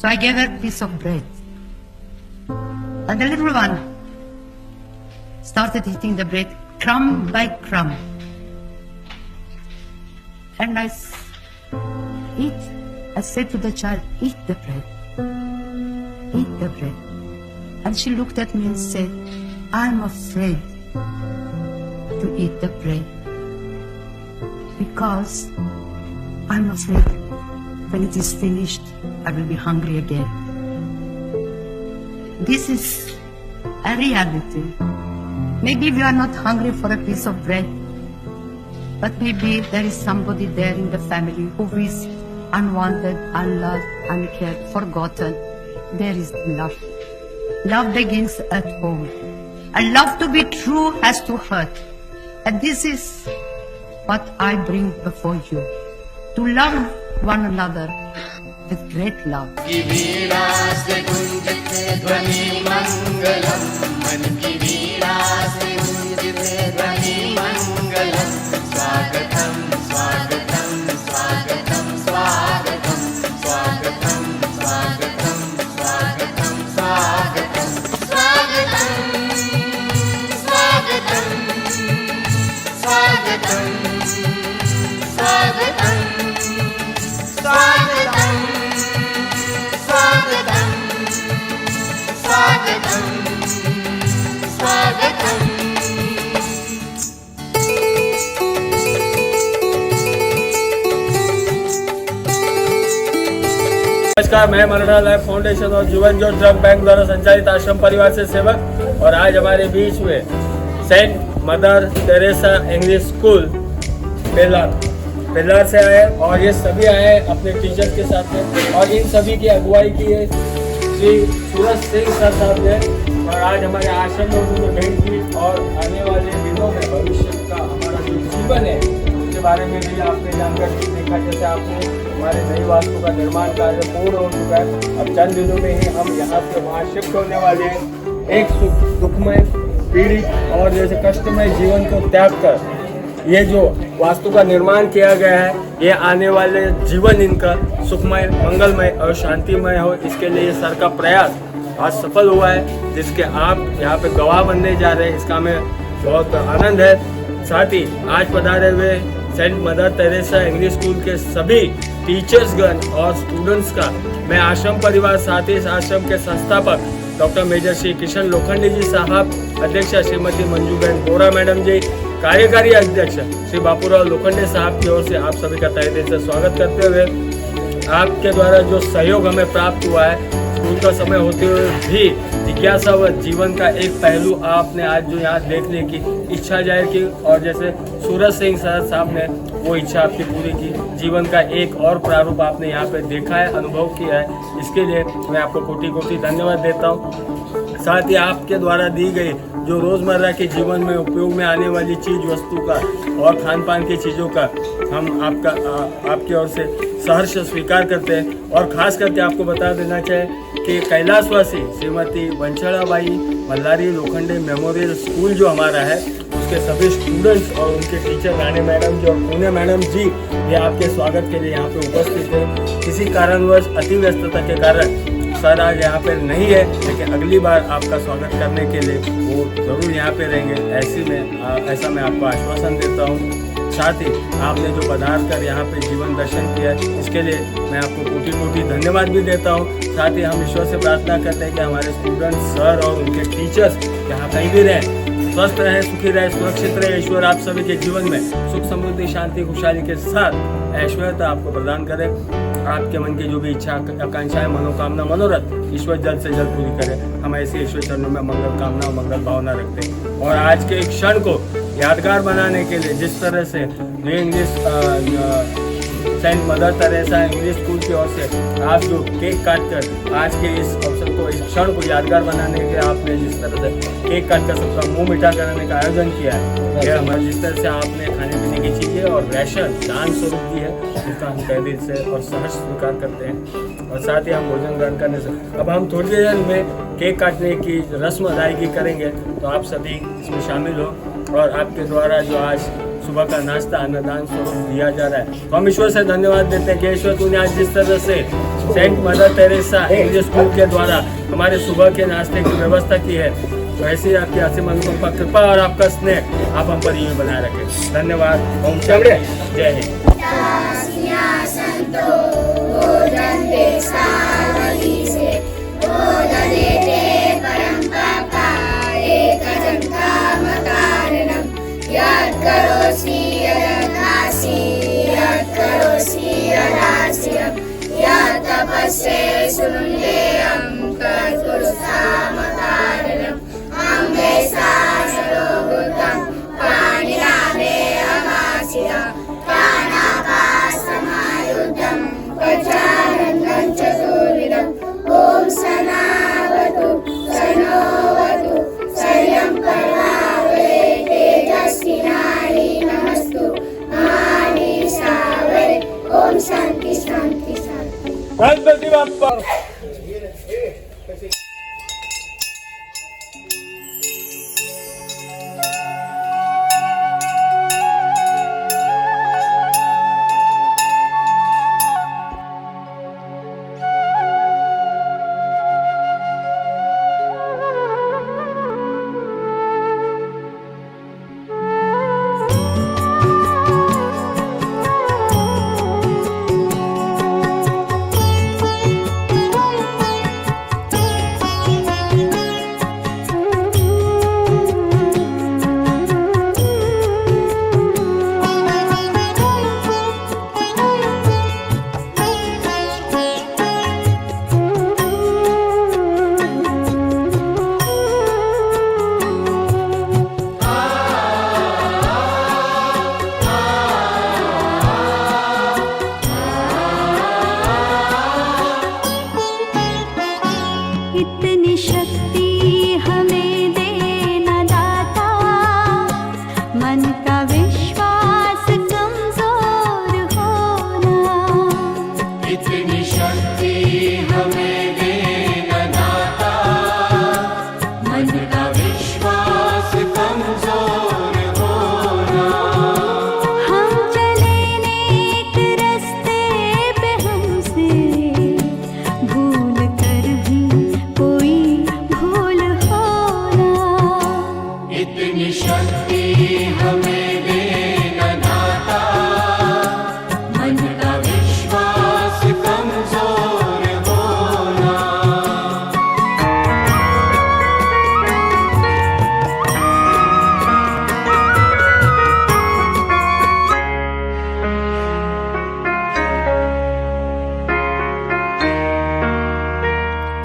So I gave her a piece of bread. And the little one started eating the bread crumb by crumb. And I said to the child, eat the bread. Eat the bread. And she looked at me and said, I'm afraid to eat the bread because I'm afraid when it is finished, I will be hungry again. This is a reality. Maybe we are not hungry for a piece of bread, but maybe there is somebody there in the family who is unwanted, unloved, uncared, forgotten. There is love. Love begins at home. And love to be true has to hurt. And this is what I bring before you. To love one another with great love. नमस्कार, मैं Maratha life foundation और Jeevan Jyoti drug bank द्वारा संचालित आश्रम परिवार से सेवक, और आज हमारे बीच में Saint mother Teresa English school बेल्लार से आए, और ये सभी आए अपने टीचर्स के साथ में, और इन सभी की अगुवाई की है श्री सूरज सिंह सर साहब ने। और आज हमारे आश्रम में उन्होंने भेंट की, और आने वाले दिनों में भविष्य का हमारा जो जीवन है उसके बारे में भी आपने जानकारी देखा। जैसे आपने हमारे नई वास्तु का निर्माण कार्य पूर्ण हो चुका है। अब चंद दिनों में ही हम यहाँ से वहाँ शिफ्ट होने वाले हैं। एक दुखमय, पीड़ित और जैसे कष्टमय जीवन को त्याग कर ये जो वास्तु का निर्माण किया गया है, ये आने वाले जीवन इनका सुखमय, मंगलमय और शांतिमय हो, इसके लिए सर का प्रयास आज सफल हुआ है, जिसके आप यहाँ पे गवाह बनने जा रहे हैं। इसका हमें बहुत आनंद है। साथ ही आज पधारे हुए saint mother Teresa English school के सभी टीचर्सगण और स्टूडेंट्स का मैं आश्रम परिवार, साथ ही इस आश्रम के संस्थापक डॉक्टर मेजर श्री किशन लोखंडे जी साहब, अध्यक्षा श्रीमती मंजूबेन बोरा मैडम जी, कार्यकारी अध्यक्ष श्री बापूराव लोखंडे साहब की ओर से आप सभी का तहे दिल से स्वागत करते हुए, आपके द्वारा जो सहयोग हमें प्राप्त हुआ है, स्कूल का समय होते हुए भी जिज्ञासा व जीवन का एक पहलू आपने आज जो यहाँ देखने की इच्छा जाहिर की, और जैसे सूरज सिंह सर साहब ने वो इच्छा आपकी पूरी की, जीवन का एक और प्रारूप आपने यहाँ पे देखा है, अनुभव किया है। इसके लिए मैं आपको कोटि कोटि धन्यवाद देता हूँ। साथ ही आपके द्वारा दी गई जो रोज़मर्रा के जीवन में उपयोग में आने वाली चीज़ वस्तु का और खान पान की चीज़ों का हम आपकी ओर से सहर्ष स्वीकार करते हैं। और ख़ास करके आपको बता देना चाहे कि कैलाशवासी श्रीमती वंशड़ाबाई मल्लारी लोखंडे मेमोरियल स्कूल जो हमारा है, उसके सभी स्टूडेंट्स और उनके टीचर रानी मैडम जी और पुणे मैडम जी ये आपके स्वागत के लिए यहाँ पे उपस्थित हैं। किसी कारणवश अति व्यस्तता के कारण सर आज यहाँ पे नहीं है, लेकिन अगली बार आपका स्वागत करने के लिए वो ज़रूर यहाँ पे रहेंगे, ऐसा मैं आपको आश्वासन देता हूँ। साथ ही आपने जो पधार कर यहाँ पे जीवन दर्शन किया है, इसके लिए मैं आपको कोटि कोटि धन्यवाद भी देता हूँ। साथ ही हम ईश्वर से प्रार्थना करते हैं कि हमारे स्टूडेंट्स, सर और उनके टीचर्स यहाँ कहीं भी रहें, स्वस्थ रहे, सुखी रहे, सुरक्षित रहे। ईश्वर आप सभी के जीवन में सुख, समृद्धि, शांति, खुशहाली के साथ ऐश्वर्यता आपको प्रदान करे। आपके मन की जो भी इच्छा, आकांक्षाएं, मनोकामना, मनोरथ ईश्वर जल्द से जल्द पूरी करे। हम ऐसे ईश्वर चरणों में मंगल कामना और मंगल भावना रखते हैं। और आज के एक क्षण को यादगार बनाने के लिए जिस तरह से new English saint mother Teresa English school की ओर से आप जो केक काट कर आज के इस अवसर को, इस क्षण को यादगार बनाने के लिए आपने जिस तरह से केक काट कर सबका मुंह मीठा कराने का आयोजन किया है, यह हमारे जिस तरह से आपने खाने पीने की चीज़ें और राशन दान स्वरूप दी है, इसका हम तहे दिल से और सहर्ष स्वीकार करते हैं। और साथ ही हम भोजन ग्रहण करने से अब हम थोड़ी देर में केक काटने की रस्म अदायगी करेंगे, तो आप सभी इसमें शामिल हो। और आपके द्वारा जो आज सुबह का नाश्ता अन्नदान स्वरूप दिया जा रहा है। तो हम ईश्वर से धन्यवाद देते हैं कि ईश्वर तूने आज जिस तरह से saint mother Teresa English school के द्वारा हमारे सुबह के नाश्ते की व्यवस्था की है, तो ऐसे ही आपकी असीम अनुकंपा कृपा और आपका स्नेह आप हम पर यूं बनाए रखें। धन्यवाद। ओम शांति। जय हिंद। गणपति बाप्पा। इतनी शक्ति हमें देना दाता, मन का विश्वास कमजोर होना। इतनी शक्ति हमें देना दाता, मन का विश्वास कमजोर होना। हम चले नेक रास्ते पे, हमसे भूल कर भी कोई भूल होना। इतनी शक्ति हमें देना दाता, मन का विश्वास कमजोर होना।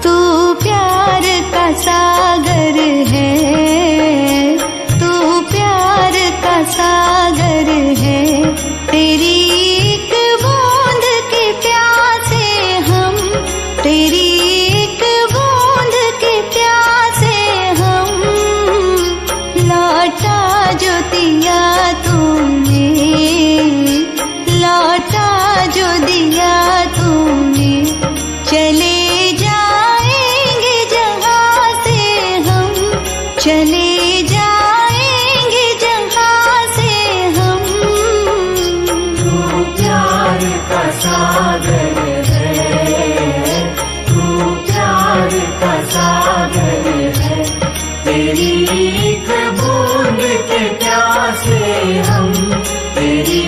तू प्यार का सागर है, तू प्यार का सागर है। तेरी एक बूंद के प्यासे हम, तेरी एक बूंद के प्यासे हम। लौटा जो दिया तूने, लौटा जो दिया तूने। चले जाएंगे जहाँ से हम, चले जाएंगे जहाँ से हम। तू प्यार का सागर है, तू प्यार का सागर है। तेरी एक बूंद के प्यासे हम, तेरी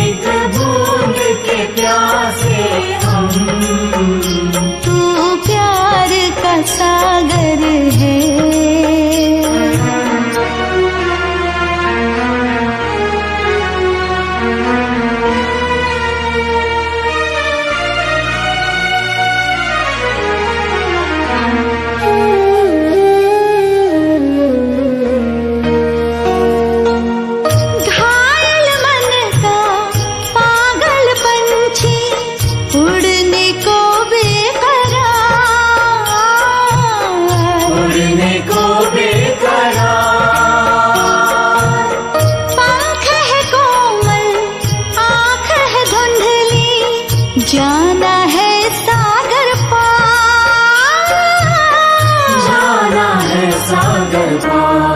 एक बूंद के प्यासे हम। तू प्यार का सागर है। घायल मन का पागल पंछी, उड़ने को बेकरार। उड़ने को बेकरार। पंख है कोमल, आँख है धुंधली, जाना है सागर पार। जाना है सागर पार।